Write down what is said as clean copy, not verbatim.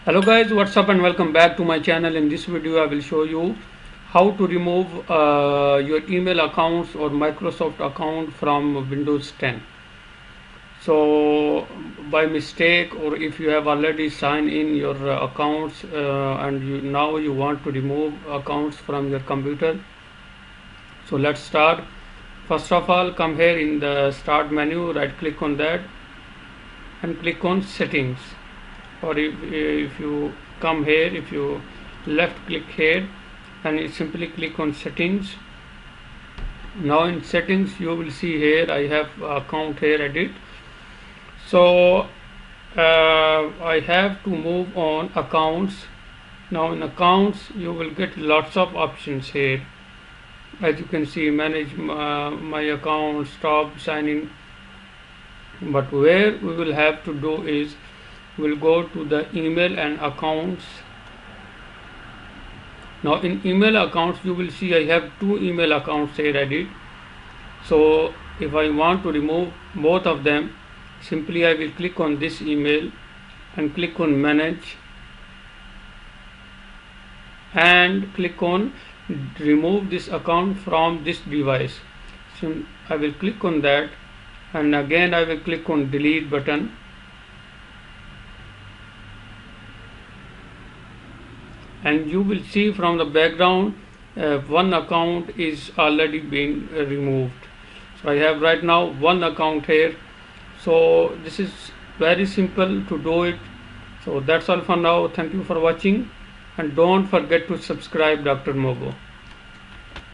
Hello guys, what's up and welcome back to my channel. In this video I will show you how to remove your email accounts or Microsoft account from Windows 10. So by mistake, or if you have already signed in your accounts and now you want to remove accounts from your computer. So let's start. First of all, come here in the start menu, right click on that and click on settings. Or if you come here, if you left click here and you simply click on settings. Now in settings you will see here I have account here, edit. So I have to move on accounts. Now in accounts you will get lots of options here. As you can see, manage my account, stop signing. But where we will have to do is we'll go to the email and accounts. Now in email accounts you will see I have two email accounts here, edit. So if I want to remove both of them, simply I will click on this email and click on manage and click on remove this account from this device. So I will click on that and again I will click on delete button. And you will see from the background one account is already being removed. So I have right now one account here. So this is very simple to do it. So that's all for now. Thank you for watching and don't forget to subscribe Dr. Mogo.